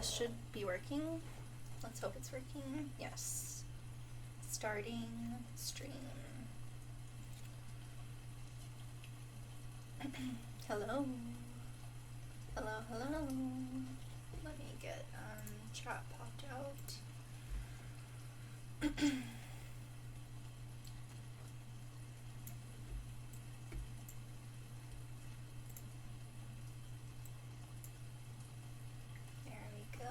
this should be working. Let's hope it's working. Yes. Starting stream. Hello. Hello, hello. Let me get chat popped out. There we go.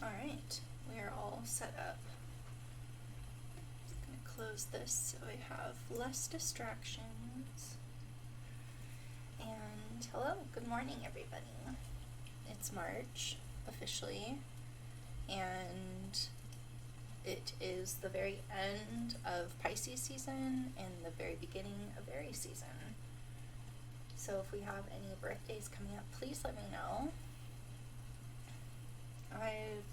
All right, we are all set up. Just gonna close this so I have less distractions. And hello, good morning everybody. It's March, officially, and it is the very end of Pisces season and the very beginning of Aries season. So if we have any birthdays coming up, please let me know. I've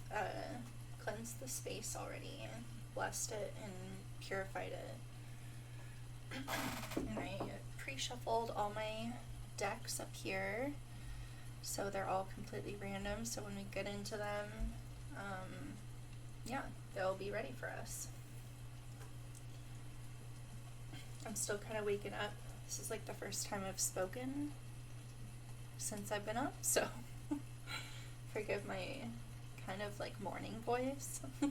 cleansed the space already, and blessed it and purified it. And I pre-shuffled all my decks up here, so they're all completely random, so when we get into them, yeah, they'll be ready for us. I'm still kind of waking up. This is like the first time I've spoken since I've been up, so forgive my kind of like morning voice. Oh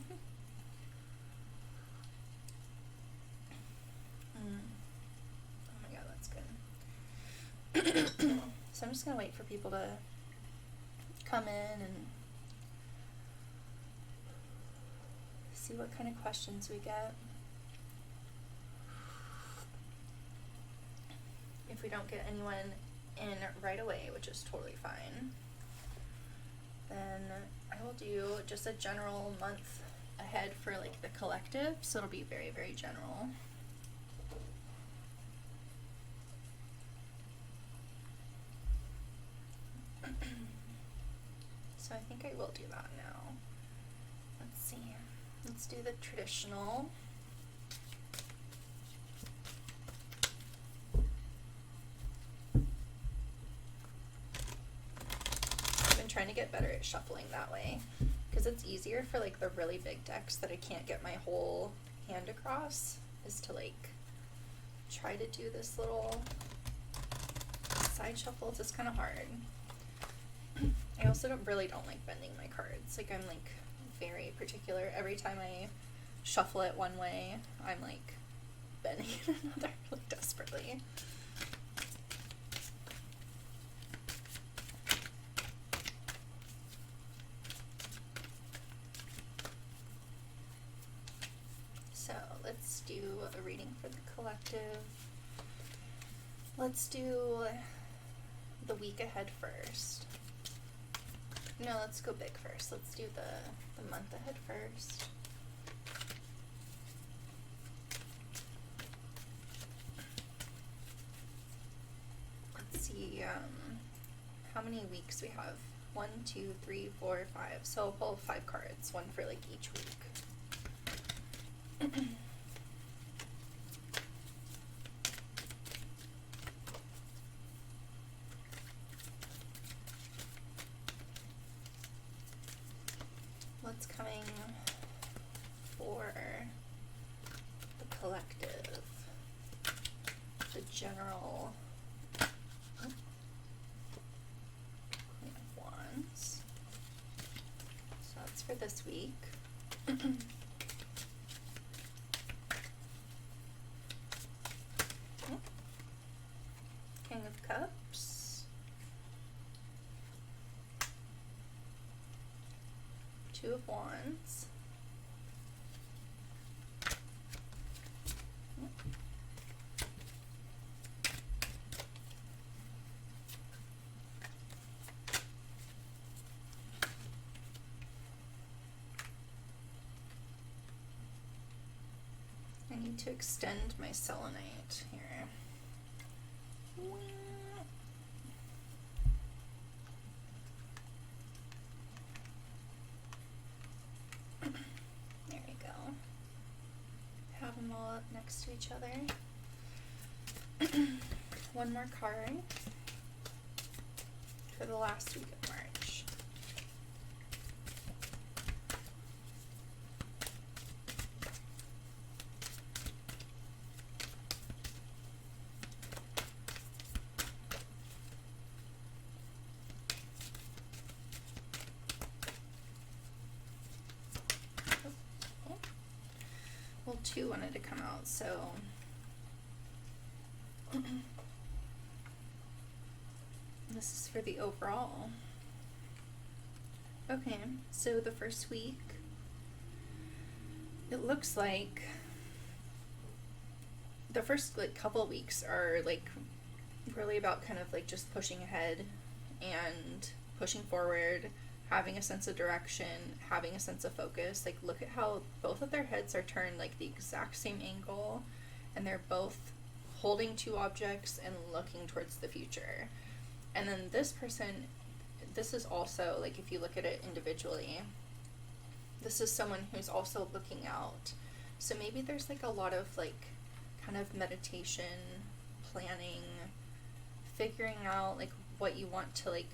my god, that's good. So I'm just gonna wait for people to come in and see what kind of questions we get. If we don't get anyone in right away, which is totally fine, then I will do just a general month ahead for like the collective, so it'll be very, very general. So I think I will do that now. Let's see. Let's do the traditional. I've been trying to get better at shuffling that way, because it's easier for like the really big decks that I can't get my whole hand across, is to like try to do this little side shuffle. It's just kind of hard. I also don't like bending my cards. Like, I'm like very particular. Every time I shuffle it one way, I'm like bending it another really desperately. So let's do a reading for the collective. Let's do the week ahead first. No, let's go big first. Let's do the month ahead first. Let's see how many weeks we have. 1, 2, 3, 4, 5. So I'll pull 5 cards, one for like each week. What's coming for the collective? The general Queen of Wands. So that's for this week. King of Cups. Two of Wands. I need to extend my selenite here. There we go. Have them all up next to each other. one more card for the last week of March. Well, 2 wanted to come out, so this is for the overall. Okay, so the first week, it looks like the first like couple of weeks are like really about kind of like just pushing ahead and pushing forward, having a sense of direction, having a sense of focus. Like, look at how both of their heads are turned like the exact same angle, and they're both holding 2 objects and looking towards the future. And then this person, this is also, like, if you look at it individually, this is someone who's also looking out. So maybe there's like a lot of like kind of meditation, planning, figuring out like what you want to like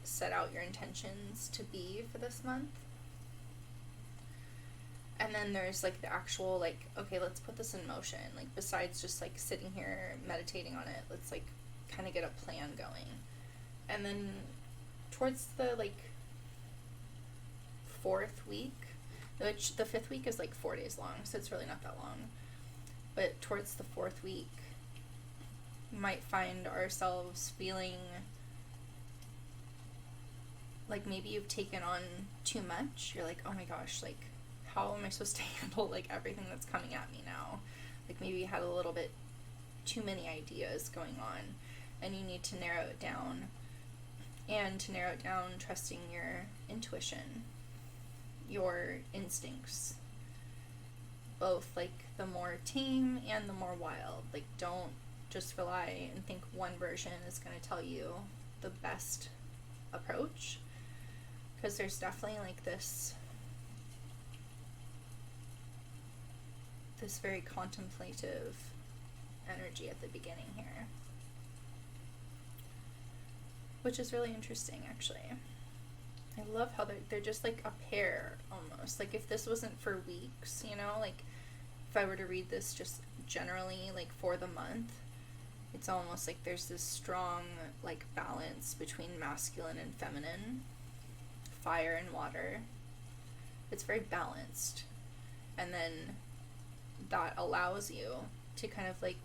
set out your intentions to be for this month. And then there's like the actual like, okay, let's put this in motion. Like, besides just like sitting here meditating on it, let's like kind of get a plan going. And then towards the like 4th week, which the 5th week is like 4 days long, so it's really not that long. But towards the 4th week, we might find ourselves feeling like maybe you've taken on too much. You're like, oh my gosh, like, how am I supposed to handle like everything that's coming at me now? Like, maybe you had a little bit too many ideas going on, and you need to narrow it down. And to narrow it down, trusting your intuition, your instincts, both like the more tame and the more wild. Like, don't just rely and think one version is going to tell you the best approach, because there's definitely like this very contemplative energy at the beginning here, which is really interesting, actually. I love how they're just like a pair almost. Like, if this wasn't for weeks, you know, like if I were to read this just generally like for the month, it's almost like there's this strong like balance between masculine and feminine, fire and water. It's very balanced. And then that allows you to kind of like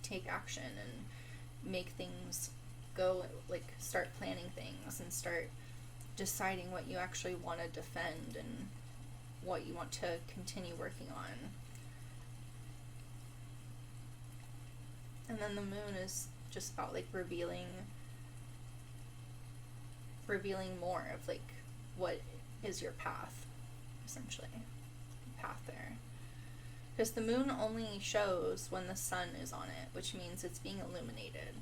take action and make things go, like start planning things and start deciding what you actually want to defend and what you want to continue working on. And then the moon is just about like revealing more of like what is your path, essentially. Path there. Because the moon only shows when the sun is on it, which means it's being illuminated.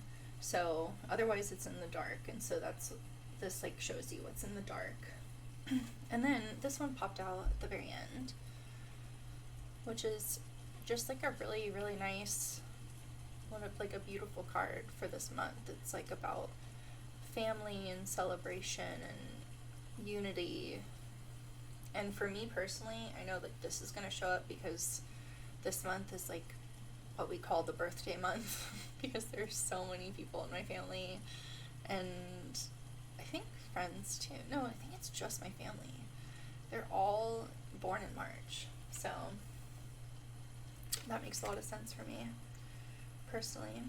So otherwise it's in the dark, and so this like shows you what's in the dark. And then this one popped out at the very end, which is just like a really, really nice, like a beautiful card for this month. It's like about family and celebration and unity. And for me personally, I know that this is going to show up because this month is like what we call the birthday month because there's so many people in my family, and I think friends too. No, I think it's just my family. They're all born in March, so that makes a lot of sense for me personally.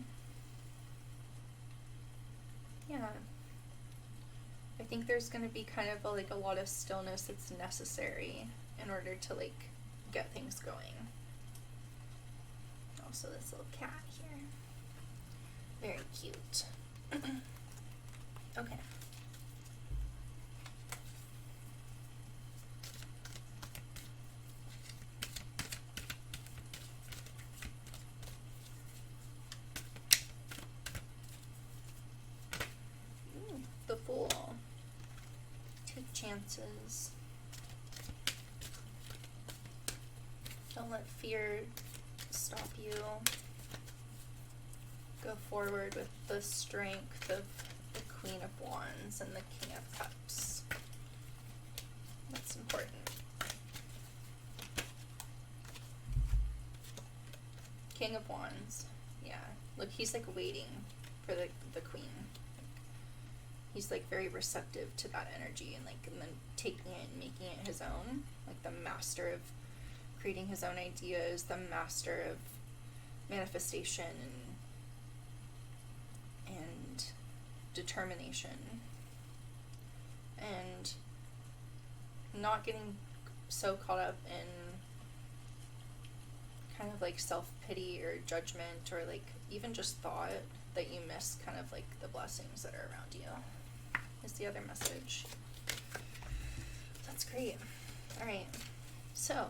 Yeah, I think there's going to be kind of a lot of stillness that's necessary in order to like get things going. Also, this little cat here, very cute. Okay. The Fool. Take chances. Don't let fear stop you. Go forward with the strength of the Queen of Wands and the King of Cups. That's important. King of Wands, yeah. Look, he's like waiting for the Queen. He's like very receptive to that energy and then taking it and making it his own. Like the master of creating his own ideas, the master of manifestation and determination, and not getting so caught up in kind of like self-pity or judgment or like even just thought that you miss kind of like the blessings that are around you is the other message. That's great. All right, so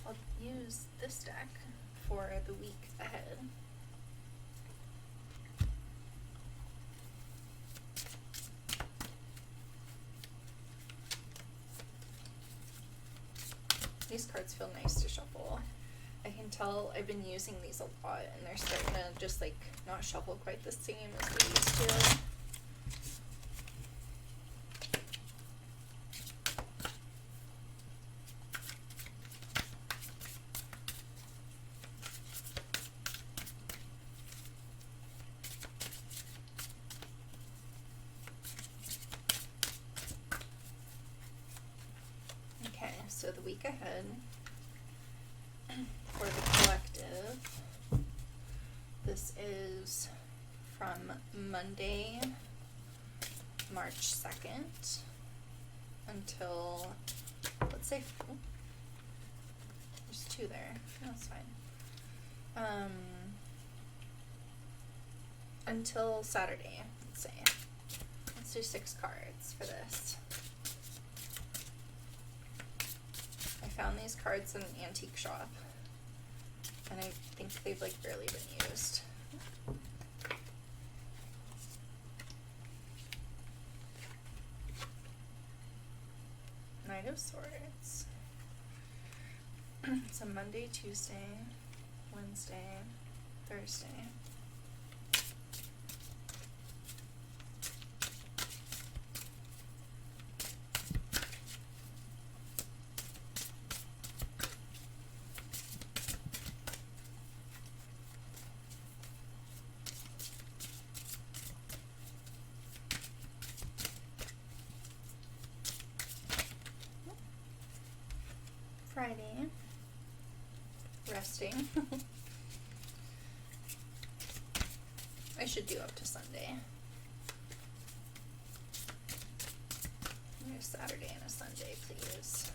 I'll use this deck for the week ahead. These cards feel nice to shuffle. I can tell I've been using these a lot and they're starting to just like not shuffle quite the same as they used to. Okay, so the week ahead for the collective, this is from Monday, March 2nd until, let's say, oh, there's two there, that's fine, until Saturday, let's say. Let's do 6 cards for this. I found these cards in an antique shop, and I think they've like barely been used. Knight of Swords. So Monday, Tuesday, Wednesday, Thursday. Friday, resting. I should do up to Sunday. Here's Saturday and a Sunday, please.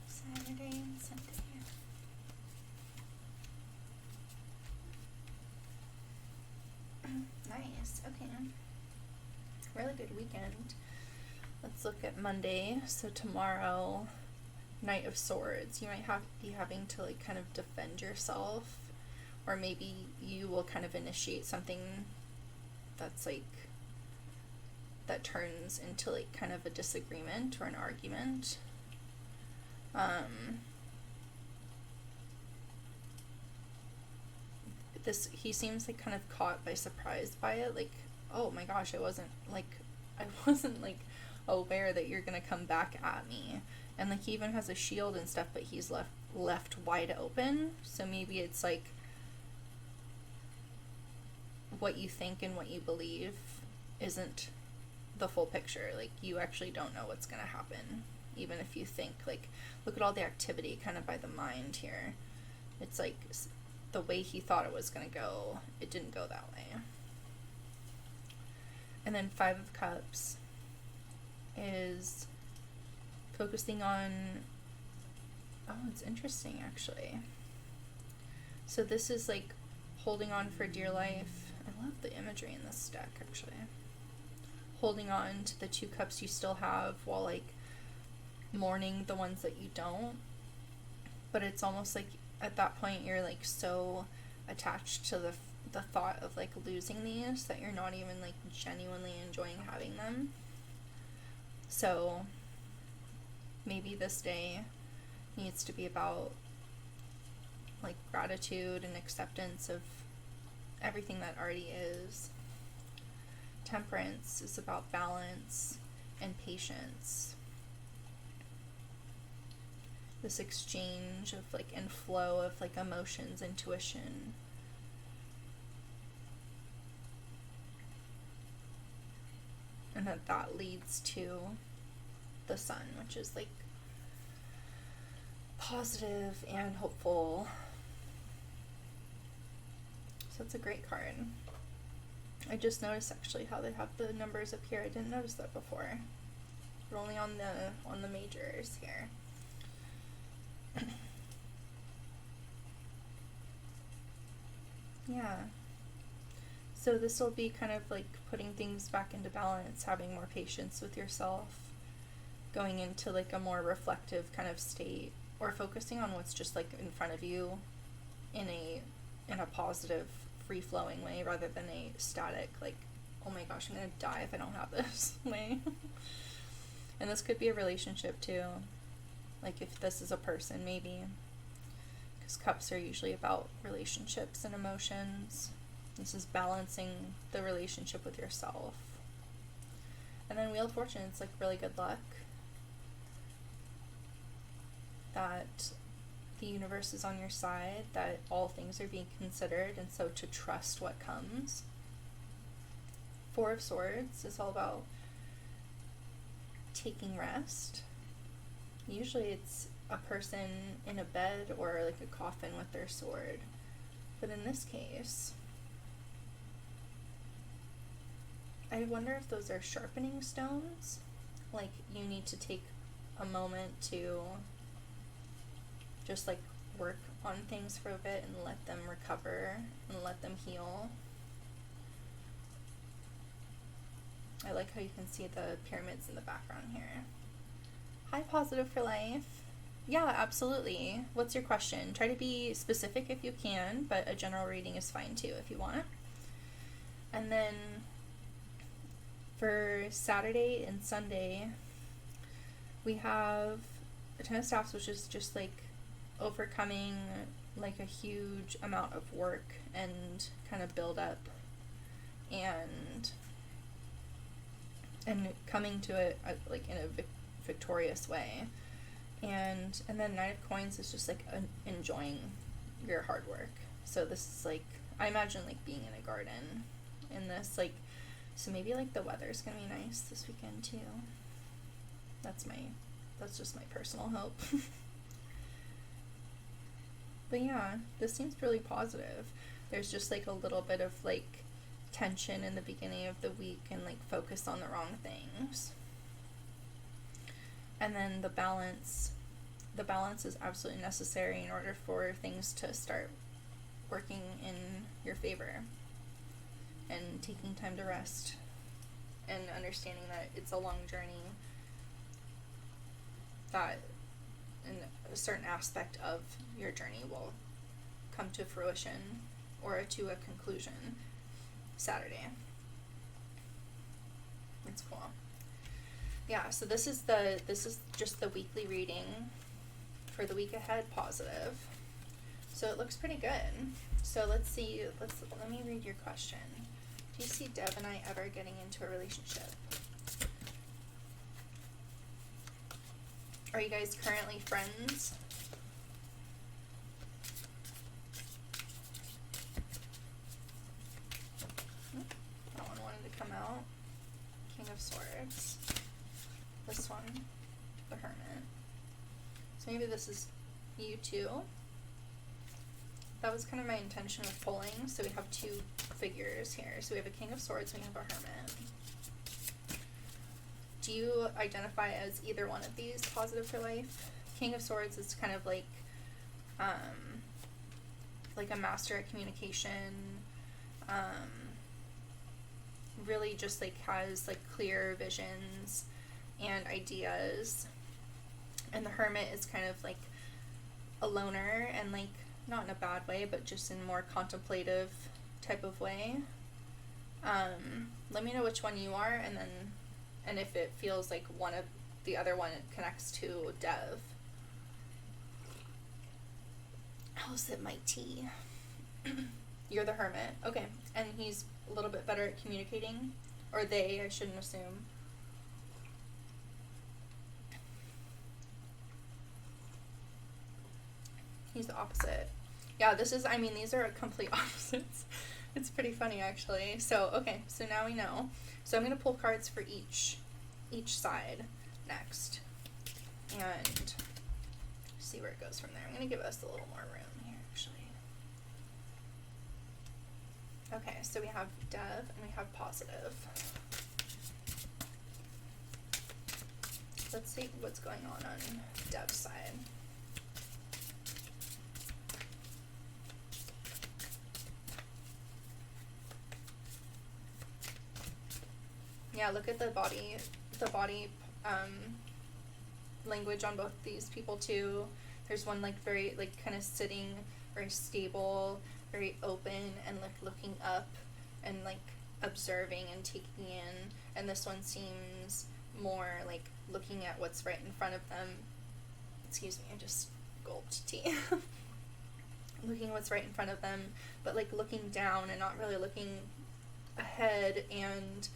Saturday and Sunday. Nice, okay. Really good weekend. Let's look at Monday. So tomorrow, Knight of Swords. You might be having to like kind of defend yourself, or maybe you will kind of initiate something that's like, that turns into like kind of a disagreement or an argument. He seems like kind of caught by surprise by it, like, oh my gosh, I wasn't like aware that you're gonna come back at me. And like he even has a shield and stuff, but he's left wide open, so maybe it's like what you think and what you believe isn't the full picture. Like you actually don't know what's gonna happen, even if you think, like, look at all the activity kind of by the mind here. It's like the way he thought it was going to go, it didn't go that way. And then 5 of Cups is focusing on, oh, it's interesting actually. So this is like holding on for dear life. I love the imagery in this deck actually. Holding on to the 2 cups you still have while like mourning the ones that you don't. but it's almost like at that point you're like so attached to the thought of like losing these that you're not even like genuinely enjoying having them. So maybe this day needs to be about like gratitude and acceptance of everything that already is. Temperance is about balance and patience. This exchange of like and flow of like emotions, intuition. And that leads to the sun, which is like positive and hopeful. So it's a great card. I just noticed actually how they have the numbers up here. I didn't notice that before. We're only on the majors here. Yeah. So this will be kind of like putting things back into balance, having more patience with yourself, going into like a more reflective kind of state, or focusing on what's just like in front of you in a positive, free-flowing way rather than a static, like, oh my gosh, I'm gonna die if I don't have this way. And this could be a relationship too, like if this is a person maybe, because cups are usually about relationships and emotions. This is balancing the relationship with yourself. And then Wheel of Fortune, it's like really good luck. That the universe is on your side, that all things are being considered, and so to trust what comes. Four of Swords is all about taking rest. Usually it's a person in a bed or like a coffin with their sword. But in this case, I wonder if those are sharpening stones. Like you need to take a moment to just like work on things for a bit and let them recover and let them heal. I like how you can see the pyramids in the background here. Hi, Positive for Life. Yeah, absolutely. What's your question? Try to be specific if you can, but a general reading is fine too if you want. And then for Saturday and Sunday, we have the Ten of Staffs, which is just like overcoming like a huge amount of work and kind of build up and coming to it like in a victorious way. And then Knight of Coins is just like enjoying your hard work. So this is like, I imagine like being in a garden in this, like, so maybe like the weather's gonna be nice this weekend too. That's just my personal hope. But yeah, this seems really positive. There's just like a little bit of like tension in the beginning of the week and like focus on the wrong things. And then the balance is absolutely necessary in order for things to start working in your favor. And taking time to rest and understanding that it's a long journey, that a certain aspect of your journey will come to fruition or to a conclusion Saturday. It's cool. Yeah, so this is just the weekly reading for the week ahead, positive. So it looks pretty good. So let me read your question. Do you see Deb and I ever getting into a relationship? Are you guys currently friends? That one wanted to come out. King of Swords. This one, the Hermit. So maybe this is you too. That was kind of my intention of pulling. So we have two figures here. So we have a King of Swords, we have a Hermit. Do you identify as either one of these, positive for life? King of Swords is kind of like a master at communication, really just like has like clear visions and ideas. And the Hermit is kind of like a loner, and like not in a bad way, but just in a more contemplative type of way. Let me know which one you are, and if it feels like one of the other one connects to Dev. I'll sip my tea. You're the hermit. Okay. And he's a little bit better at communicating. Or they, I shouldn't assume. He's the opposite. Yeah, this is, I mean, these are complete opposites. It's pretty funny, actually. So, okay, so now we know. So I'm going to pull cards for each side next. And see where it goes from there. I'm going to give us a little more room here, actually. Okay, so we have Dev and we have Positive. Let's see what's going on Dev's side. Yeah, look at the body language on both these people too. There's one like very like kind of sitting, very stable, very open, and like looking up and like observing and taking in. And this one seems more like looking at what's right in front of them. Excuse me, I just gulped tea. Looking what's right in front of them, but like looking down and not really looking ahead, and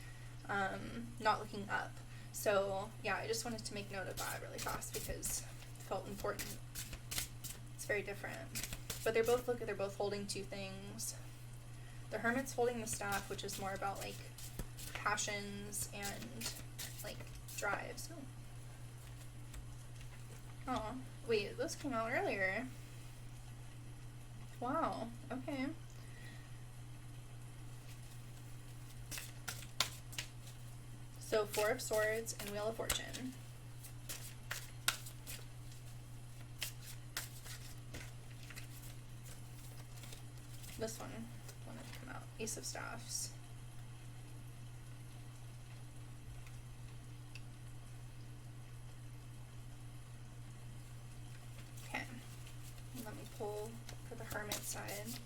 not looking up. So yeah, I just wanted to make note of that really fast because it felt important. It's very different, but they're both holding two things. The Hermit's holding the staff, which is more about like passions and like drives. Oh, wait, those came out earlier. Wow. Okay. So Four of Swords and Wheel of Fortune. This one wanted to come out. Ace of Staffs. Okay. Let me pull for the Hermit side.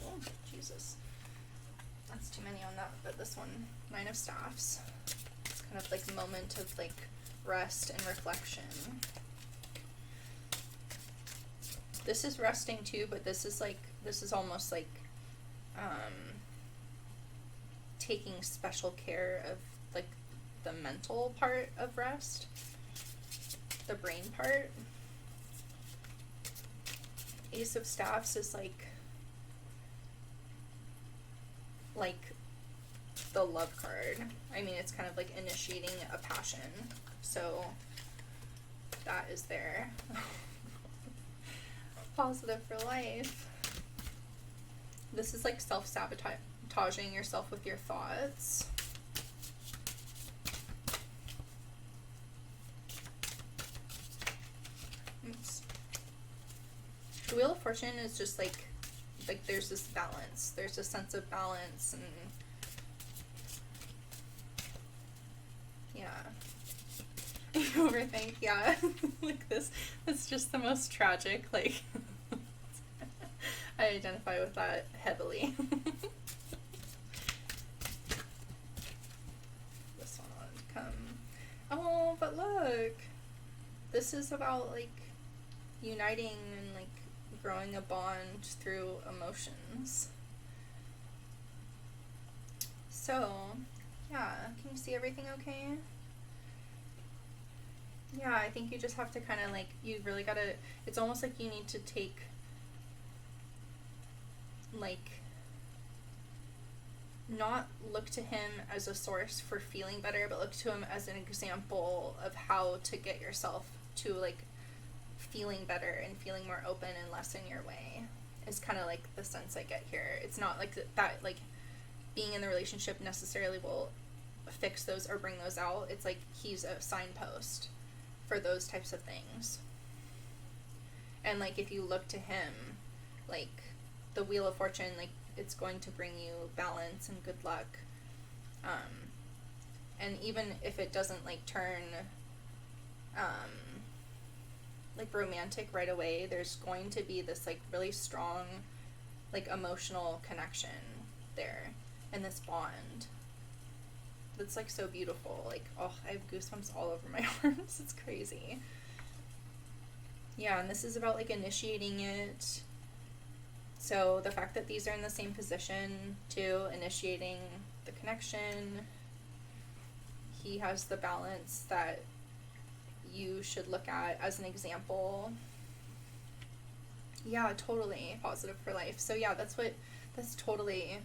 Oh, Jesus. That's too many on that, but this one, Nine of Staffs. It's kind of like a moment of like rest and reflection. This is resting too, but this is almost like taking special care of like the mental part of rest, the brain part. Ace of Staffs is like the love card. I mean, it's kind of like initiating a passion. So that is there. Positive for life. This is like self-sabotaging yourself with your thoughts. Oops. The Wheel of Fortune is just like there's this balance. There's a sense of balance, and yeah. You overthink, yeah. Like this, it's just the most tragic, like, I identify with that heavily. This one wanted to come. Oh, but look! This is about, like, uniting and, like, growing a bond through emotions. So, yeah, can you see everything okay? Yeah, I think you just have to kind of like, you really gotta, it's almost like you need to take, like, not look to him as a source for feeling better, but look to him as an example of how to get yourself to, like, feeling better and feeling more open and less in your way, is kind of like the sense I get here. It's not like that, like, being in the relationship necessarily will fix those or bring those out. It's like he's a signpost for those types of things. And, like, if you look to him, like, the Wheel of Fortune, like, it's going to bring you balance and good luck. And even if it doesn't, like, turn, like, like romantic right away. There's going to be this like really strong like emotional connection there, and this bond that's like so beautiful. Like, oh, I have goosebumps all over my arms. It's crazy. Yeah, and this is about like initiating it. So the fact that these are in the same position too, initiating the connection. He has the balance that you should look at as an example. Yeah, totally positive for life. So yeah, that's totally,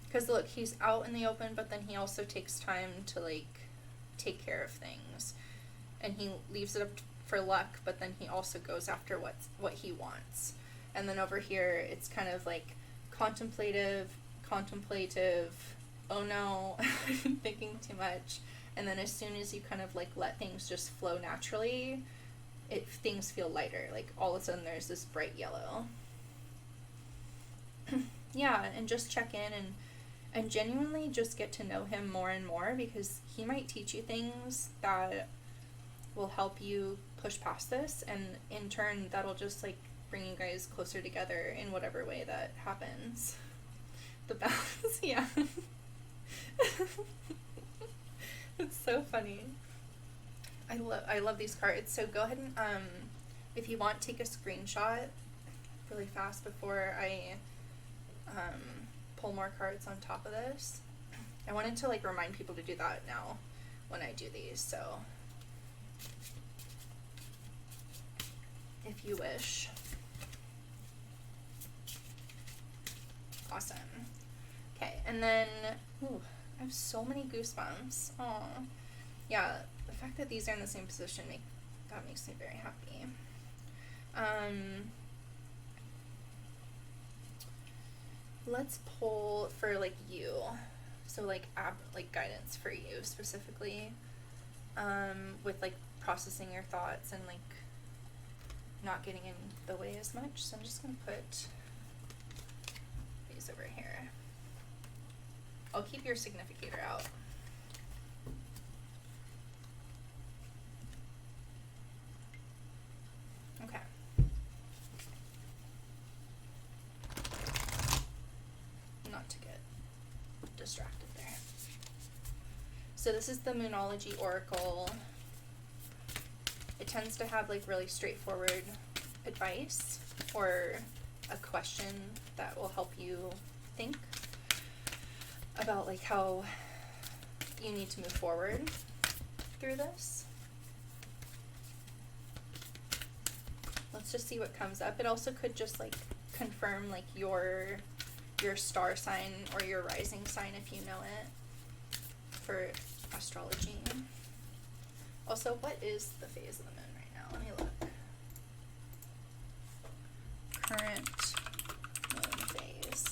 because look, he's out in the open, but then he also takes time to like take care of things, and he leaves it up for luck, but then he also goes after what he wants. And then over here it's kind of like contemplative, oh no, I'm thinking too much. And then as soon as you kind of like let things just flow naturally, things feel lighter. Like all of a sudden there's this bright yellow. Yeah, and just check in and genuinely just get to know him more and more, because he might teach you things that will help you push past this, and in turn that'll just like bring you guys closer together in whatever way that happens. The balance, yeah. It's so funny. I love these cards. So go ahead and if you want, take a screenshot really fast before I pull more cards on top of this. I wanted to like remind people to do that now when I do these, so if you wish. Awesome. Okay, and then ooh, I have so many goosebumps. Oh, yeah. The fact that these are in the same position that makes me very happy. Let's pull for like you, so like guidance for you specifically, with like processing your thoughts and like not getting in the way as much. So I'm just gonna put these over here. I'll keep your significator out. Okay. Not to get distracted there. So this is the Moonology Oracle. It tends to have like really straightforward advice or a question that will help you think about like how you need to move forward through this. Let's just see what comes up. It also could just like confirm like your star sign or your rising sign if you know it for astrology. Also, what is the phase of the moon right now? Let me look. Current moon phase.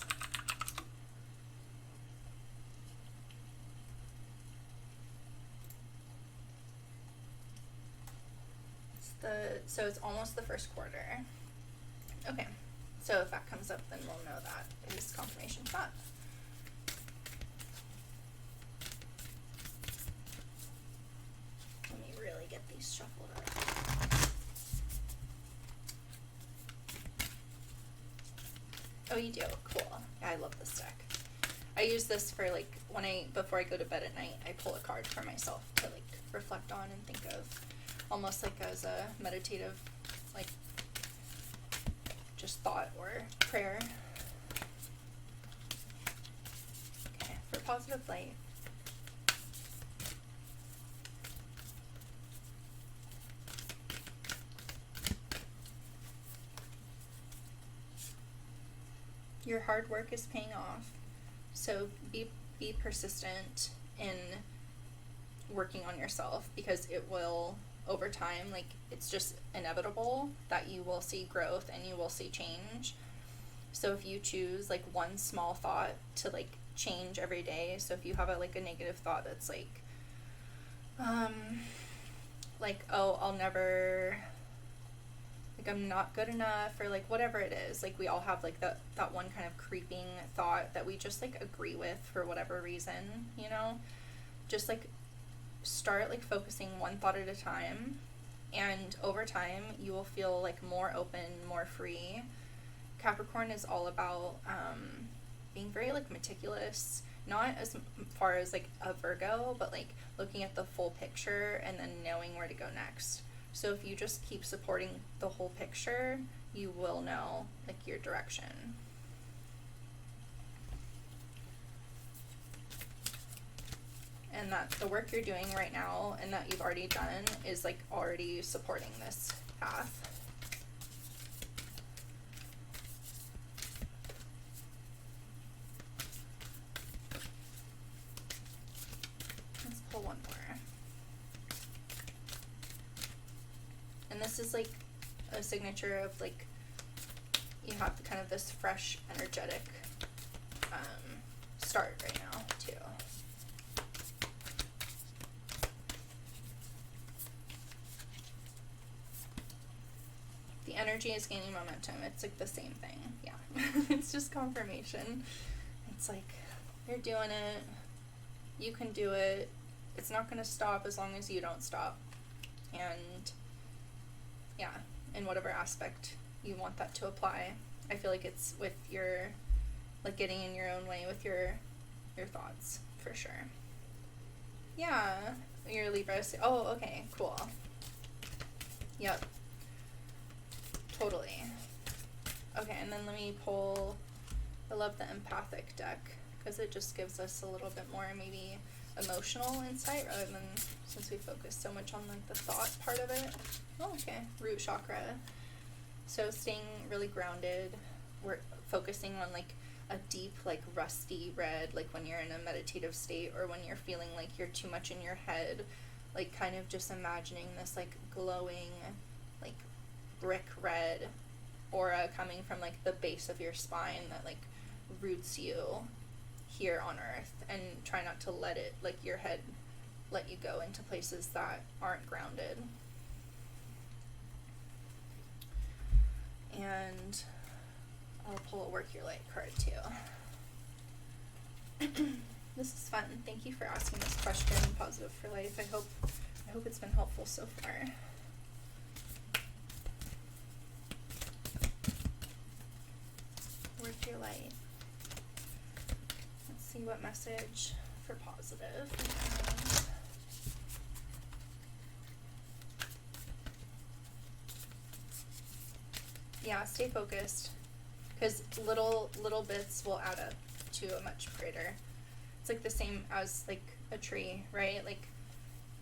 So it's almost the first quarter. Okay, so if that comes up, then we'll know that is confirmation for that. Let me really get these shuffled up. Oh, you do? Cool. Yeah, I love this deck. I use this for like before I go to bed at night, I pull a card for myself to like reflect on and think of, almost like as a meditative, like just thought or prayer. Okay, for positive light. Your hard work is paying off, so be persistent in working on yourself, because it will, over time, like it's just inevitable that you will see growth and you will see change. So if you choose like one small thought to like change every day, so if you have a negative thought that's like oh, I'll never, like I'm not good enough, or like whatever it is, like we all have like that one kind of creeping thought that we just like agree with for whatever reason, you know, just like start like focusing one thought at a time And over time, you will feel like more open, more free. Capricorn is all about being very like meticulous, not as far as like a Virgo, but like looking at the full picture and then knowing where to go next. So if you just keep supporting the whole picture, you will know like your direction. And that the work you're doing right now and that you've already done is like already supporting this path. Let's pull one more. And this is like a signature of like you have kind of this fresh, energetic start right now too. The energy is gaining momentum. It's like the same thing. Yeah. It's just confirmation. It's like you're doing it. You can do it. It's not going to stop as long as you don't stop. And yeah, in whatever aspect you want that to apply. I feel like it's with your, like getting in your own way with your thoughts, for sure. Yeah, your Libra. Oh, okay, cool. Yep. Totally. Okay, and then let me pull, I love the empathic deck, because it just gives us a little bit more maybe emotional insight rather than, since we focus so much on like the thought part of it. Oh, okay, root chakra. So staying really grounded, we're focusing on like a deep, like rusty red, like when you're in a meditative state or when you're feeling like you're too much in your head, like kind of just imagining this like glowing, like brick red aura coming from like the base of your spine that like roots you here on earth, and try not to let it, like your head, let you go into places that aren't grounded. And I'll pull a work your light card too. This is fun. Thank you for asking this question, Positive for Life. I hope it's been helpful so far. Work your light. Let's see what message for positive we have. Yeah, stay focused, because little bits will add up to a much greater. It's like the same as like a tree, right? Like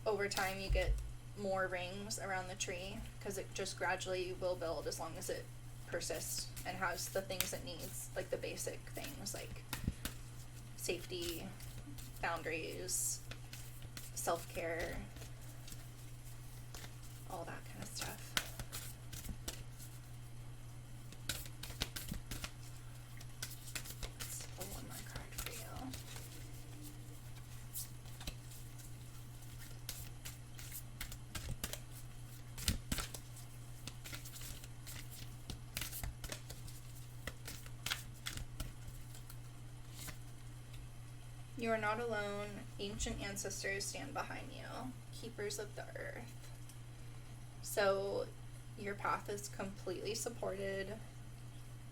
over time you get more rings around the tree because it just gradually will build as long as it persists and has the things it needs, like the basic things like safety, boundaries, self-care, all that kind of stuff. Let's pull one more card for you. You are not alone. Ancient ancestors stand behind you, keepers of the earth. So your path is completely supported.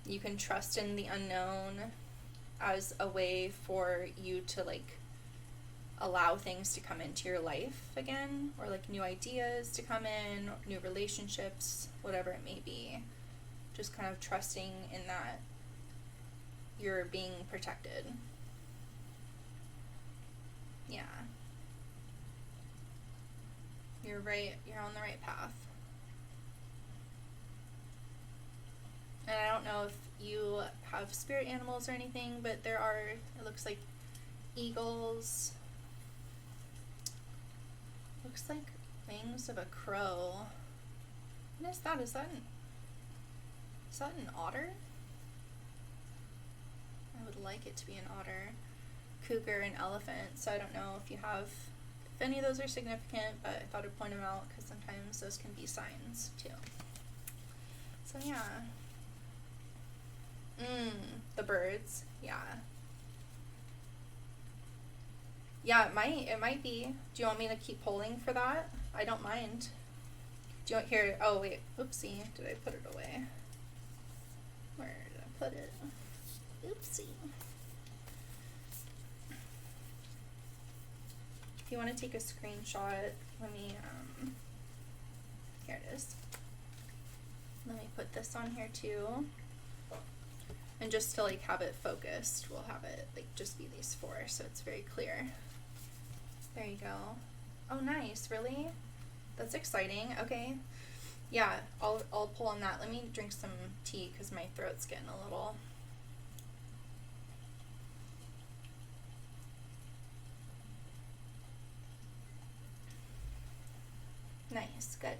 You can trust in the unknown as a way for you to like allow things to come into your life again, or like new ideas to come in, new relationships, whatever it may be. Just kind of trusting in that you're being protected. Yeah. You're on the right path. And I don't know if you have spirit animals or anything, but there are, it looks like eagles. Looks like wings of a crow. What is that? Is that an otter? I would like it to be an otter. Cougar and elephant. So I don't know if any of those are significant, but I thought I'd point them out because sometimes those can be signs too. So yeah. The birds. Yeah. Yeah, it might be. Do you want me to keep pulling for that? I don't mind. Do you want here? Oh wait, oopsie, did I put it away? Where did I put it? Oopsie. If you want to take a screenshot, let me, here it is. Let me put this on here too. And just to like have it focused, we'll have it like just be these four so it's very clear. There you go. Oh nice, really? That's exciting. Okay. Yeah, I'll pull on that. Let me drink some tea because my throat's getting a little. Nice, good.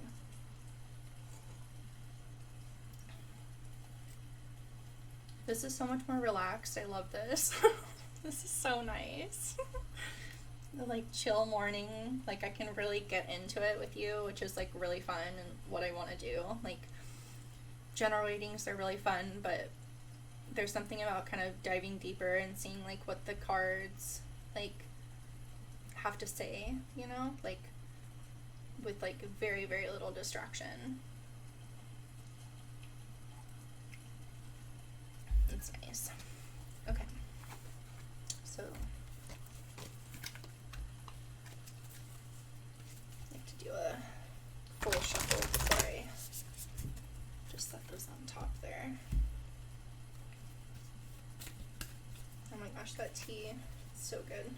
This is so much more relaxed. I love this. This is so nice. The like chill morning, like I can really get into it with you, which is like really fun and what I want to do. Like general readings are really fun, but there's something about kind of diving deeper and seeing like what the cards like have to say, you know, like with like very, very little distraction. It's nice. Okay. So I have to do a full shuffle before I just set those on top there. Oh my gosh, that tea is so good.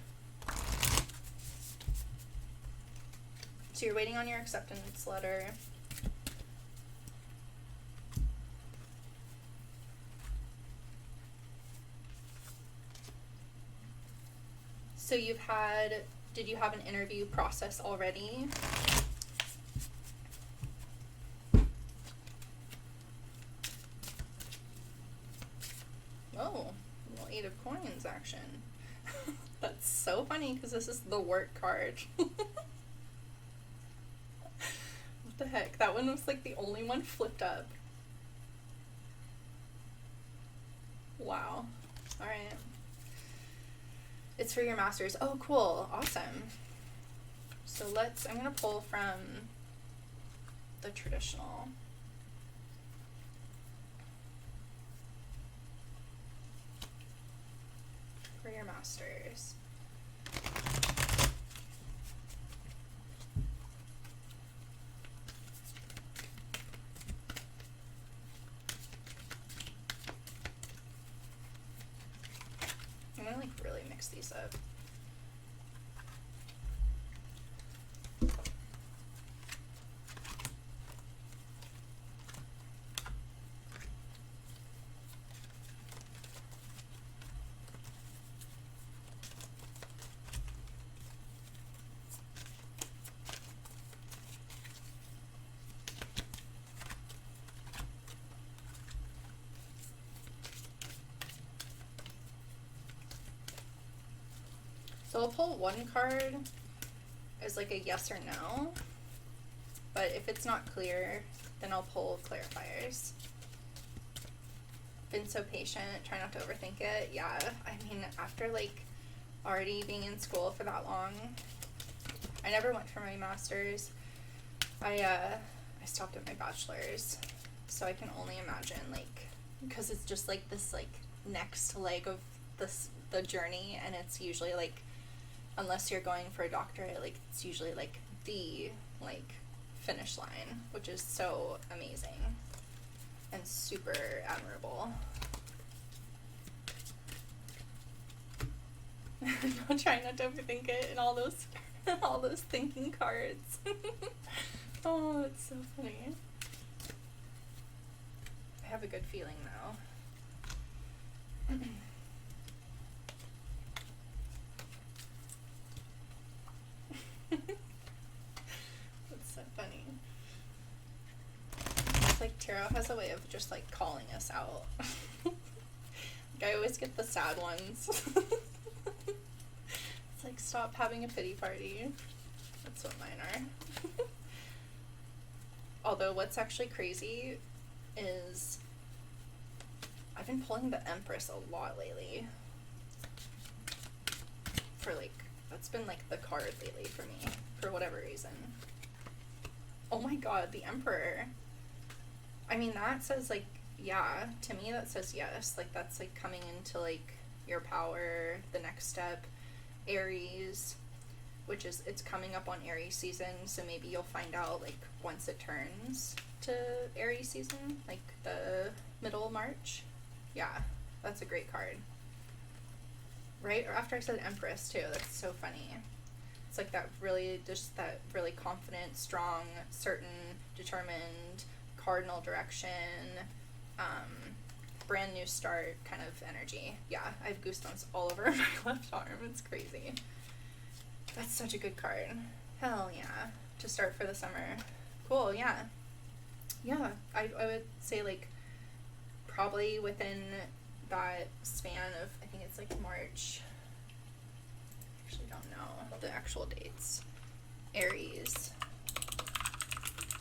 So you're waiting on your acceptance letter. So you've had, did you have an interview process already? Oh, little 8 of coins action. That's so funny because this is the work card. What the heck? That one was like the only one flipped up. Wow. Alright. It's for your masters. Oh, cool. Awesome. So I'm going to pull from the traditional. For your masters. I'm going to like really mix these up. So I'll pull one card as like a yes or no, but if it's not clear, then I'll pull clarifiers. Been so patient, try not to overthink it. Yeah, I mean, after like already being in school for that long, I never went for my master's. I stopped at my bachelor's, so I can only imagine, like, because it's just like this like next leg of the journey, and it's usually like, unless you're going for a doctorate, like it's usually like the like finish line, which is so amazing and super admirable. I'm trying not to overthink it and all those thinking cards. Oh, it's so funny. I have a good feeling now. That's so funny. It's like tarot has a way of just like calling us out. Like I always get the sad ones. It's like, stop having a pity party. That's what mine are. Although what's actually crazy is I've been pulling the Empress a lot lately. For like, that's been like the card lately for me, for whatever reason. Oh my god, the Emperor. I mean, that says, like, yeah, to me that says yes. Like, that's, like, coming into, like, your power, the next step. Aries, which is, it's coming up on Aries season, so maybe you'll find out, like, once it turns to Aries season, like, the middle of March. Yeah, that's a great card. Right? Or after I said Empress, too. That's so funny. It's like that really, just that really confident, strong, certain, determined, cardinal direction, brand new start kind of energy. Yeah, I have goosebumps all over my left arm. It's crazy. That's such a good card. Hell yeah. To start for the summer. Cool, yeah. Yeah, I would say, like, probably within that span of, I think it's like March. I actually don't know the actual dates. Aries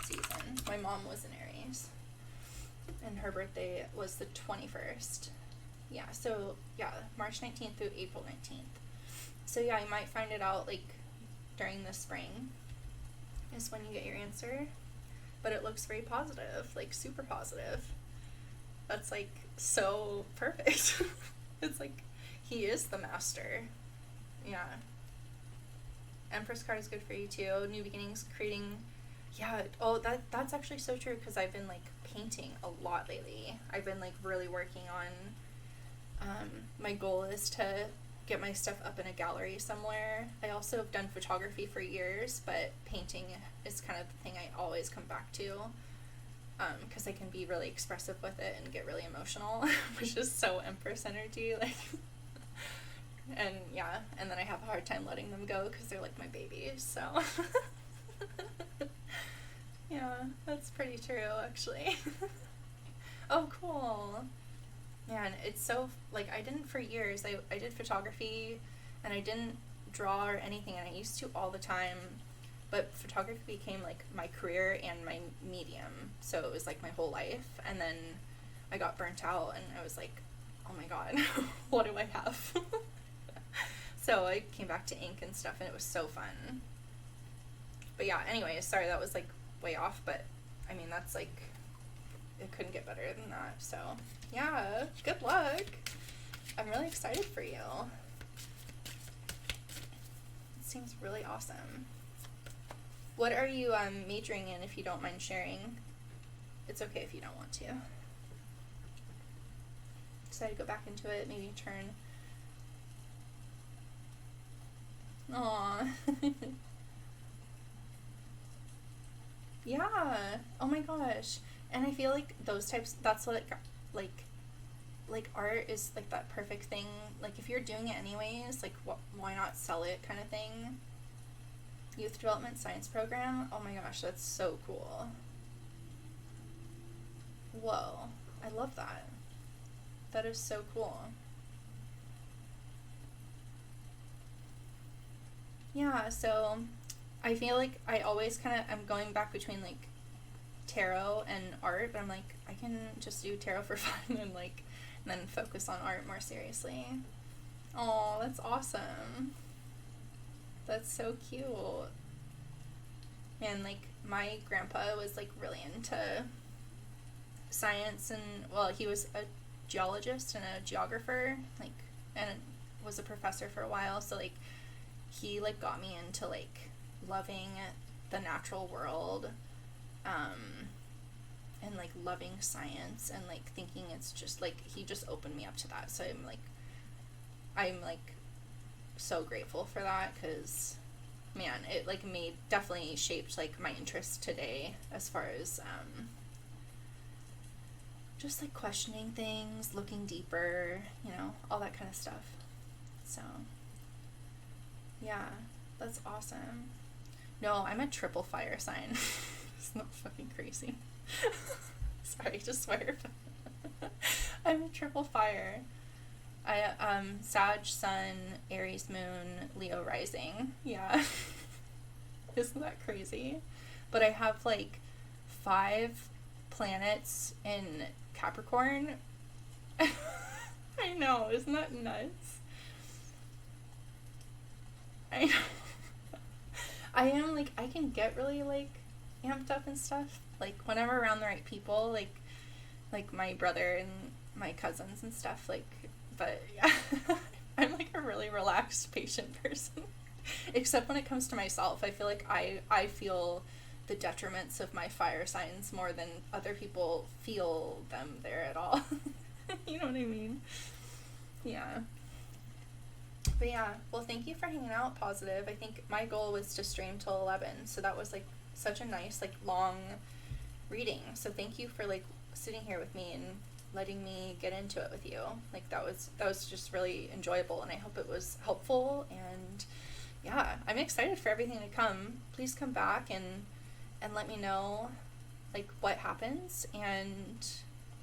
season. My mom was in Aries, and her birthday was the 21st. Yeah, so yeah, March 19th through April 19th. So yeah, you might find it out like during the spring is when you get your answer, but it looks very positive, like super positive. That's like so perfect. It's like he is the master. Yeah. Empress card is good for you too. New beginnings, creating. Yeah. Oh, that's actually so true, because I've been like painting a lot lately. I've been like really working on. My goal is to get my stuff up in a gallery somewhere. I also have done photography for years, but painting is kind of the thing I always come back to, because I can be really expressive with it and get really emotional, which is so Empress energy, like. And yeah, and then I have a hard time letting them go because they're like my babies, so. Yeah, that's pretty true, actually. Oh, cool. Man, it's so, like, I didn't for years. I did photography, and I didn't draw or anything, and I used to all the time, but photography became, like, my career and my medium, so it was, like, my whole life, and then I got burnt out, and I was like, oh my god, what do I have? So I came back to ink and stuff, and it was so fun. But yeah, anyways, sorry, that was, like, way off, but, I mean, that's, like, it couldn't get better than that, so, yeah, good luck. I'm really excited for you. It seems really awesome. What are you, majoring in, if you don't mind sharing? It's okay if you don't want to. Decided to go back into it, maybe turn. Aww. Yeah. Oh my gosh. And I feel like those types, that's what, like art is like that perfect thing. Like if you're doing it anyways, like why not sell it kind of thing. Youth Development Science Program. Oh my gosh, that's so cool. Whoa. I love that. That is so cool. Yeah, so I feel like I always I'm going back between like tarot and art, but I'm like, I can just do tarot for fun and like, and then focus on art more seriously. Oh, that's awesome. That's so cute. Man, like my grandpa was like really into science, and well, he was a geologist and a geographer, like, and was a professor for a while, so like he like got me into like loving the natural world, and like loving science and like thinking it's just like, he just opened me up to that, so I'm like so grateful for that, because man, it like definitely shaped like my interest today as far as just like questioning things, looking deeper, you know, all that kind of stuff. So yeah, that's awesome. No, I'm a triple fire sign. It's not fucking crazy. Sorry, just swear. I'm a triple fire. I Sag Sun, Aries Moon, Leo Rising. Yeah. Isn't that crazy? But I have like 5 planets in Capricorn. I know, isn't that nuts? I know. I am like, I can get really like amped up and stuff. Like when I'm around the right people, like my brother and my cousins and stuff, like, but yeah, I'm like a really relaxed, patient person. Except when it comes to myself, I feel like I feel the detriments of my fire signs more than other people feel them there at all. You know what I mean? Yeah. But yeah, well, thank you for hanging out, Positive. I think my goal was to stream till 11, so that was like such a nice, like, long reading. So thank you for like sitting here with me and letting me get into it with you. Like that was just really enjoyable, and I hope it was helpful. And yeah, I'm excited for everything to come. Please come back and let me know like what happens. And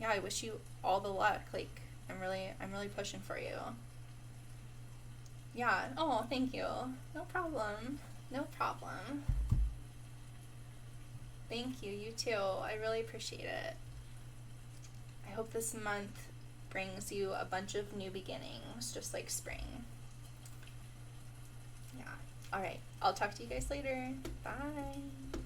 yeah, I wish you all the luck. Like I'm really pushing for you. Yeah. Oh, thank you. No problem. No problem. Thank you. You too. I really appreciate it. I hope this month brings you a bunch of new beginnings, just like spring. Yeah. All right. I'll talk to you guys later. Bye.